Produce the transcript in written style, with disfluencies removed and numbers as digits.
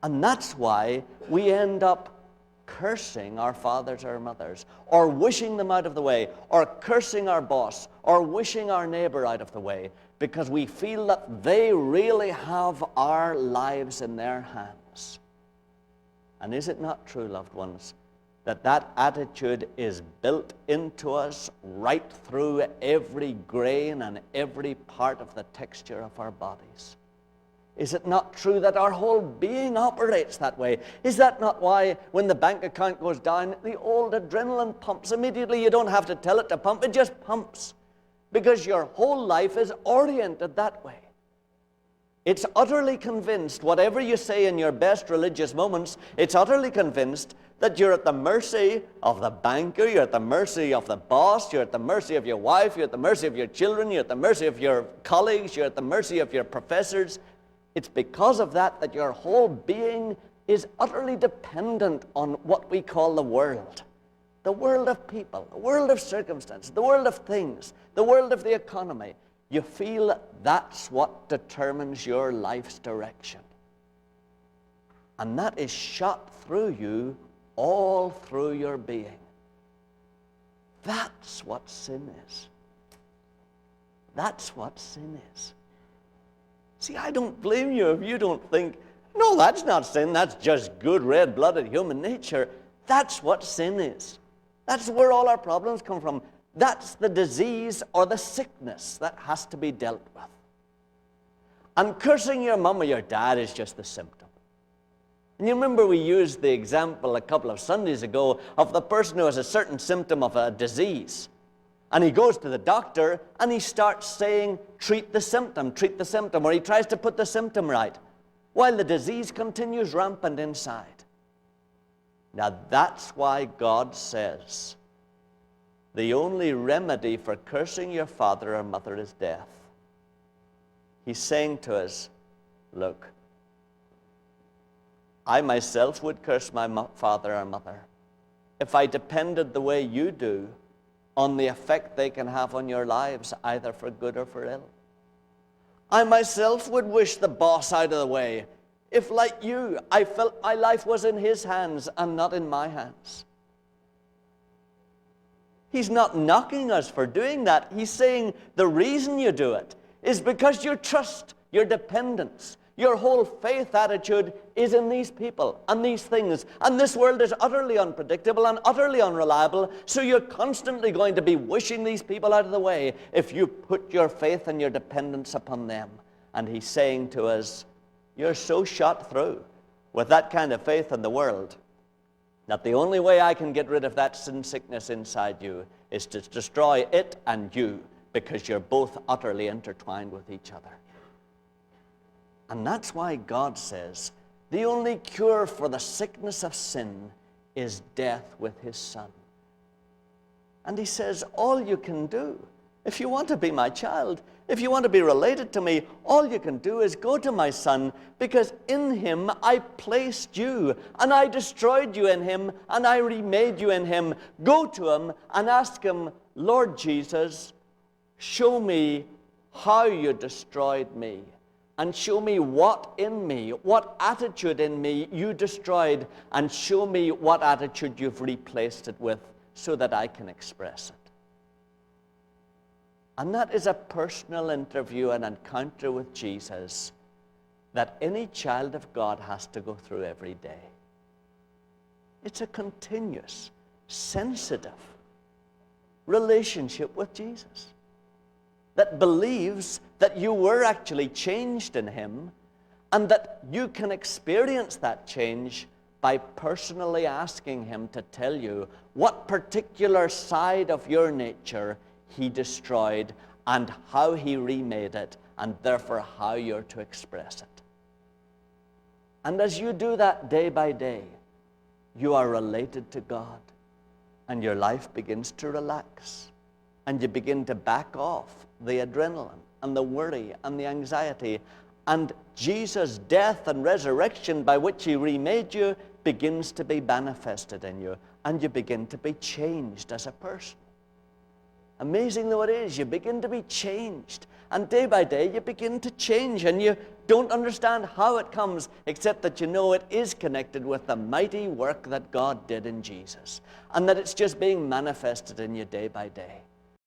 And that's why we end up cursing our fathers or mothers, or wishing them out of the way, or cursing our boss, or wishing our neighbor out of the way, because we feel that they really have our lives in their hands. And is it not true, loved ones, that that attitude is built into us right through every grain and every part of the texture of our bodies? Is it not true that our whole being operates that way? Is that not why when the bank account goes down, the old adrenaline pumps immediately? You don't have to tell it to pump, it just pumps. Because your whole life is oriented that way. It's utterly convinced, whatever you say in your best religious moments, it's utterly convinced that you're at the mercy of the banker, you're at the mercy of the boss, you're at the mercy of your wife, you're at the mercy of your children, you're at the mercy of your colleagues, you're at the mercy of your professors. It's because of that that your whole being is utterly dependent on what we call the world of people, the world of circumstances, the world of things, the world of the economy. You feel that's what determines your life's direction. And that is shot through you all through your being. That's what sin is. That's what sin is. See, I don't blame you if you don't think, no, that's not sin, that's just good red-blooded human nature. That's what sin is. That's where all our problems come from. That's the disease or the sickness that has to be dealt with. And cursing your mom or your dad is just the symptom. And you remember we used the example a couple of Sundays ago of the person who has a certain symptom of a disease. And he goes to the doctor and he starts saying, treat the symptom, or he tries to put the symptom right, while the disease continues rampant inside. Now that's why God says the only remedy for cursing your father or mother is death. He's saying to us, look, I myself would curse my father or mother if I depended the way you do on the effect they can have on your lives, either for good or for ill. I myself would wish the boss out of the way if, like you, I felt my life was in his hands and not in my hands. He's not knocking us for doing that. He's saying the reason you do it is because your trust, your dependence, your whole faith attitude is in these people and these things. And this world is utterly unpredictable and utterly unreliable, so you're constantly going to be wishing these people out of the way if you put your faith and your dependence upon them. And he's saying to us, you're so shot through with that kind of faith in the world that the only way I can get rid of that sin sickness inside you is to destroy it and you, because you're both utterly intertwined with each other. And that's why God says the only cure for the sickness of sin is death with his Son. And he says, all you can do, if you want to be my child, if you want to be related to me, all you can do is go to my Son, because in him I placed you, and I destroyed you in him, and I remade you in him. Go to him and ask him, Lord Jesus, show me how you destroyed me. And show me what in me, what attitude in me you destroyed, and show me what attitude you've replaced it with so that I can express it. And that is a personal interview and encounter with Jesus that any child of God has to go through every day. It's a continuous, sensitive relationship with Jesus that believes that you were actually changed in him, and that you can experience that change by personally asking him to tell you what particular side of your nature he destroyed and how he remade it, and therefore how you're to express it. And as you do that day by day, you are related to God, and your life begins to relax, and you begin to back off the adrenaline and the worry and the anxiety, and Jesus' death and resurrection by which he remade you begins to be manifested in you, and you begin to be changed as a person. Amazing though it is, you begin to be changed. And day by day, you begin to change, and you don't understand how it comes, except that you know it is connected with the mighty work that God did in Jesus, and that it's just being manifested in you day by day.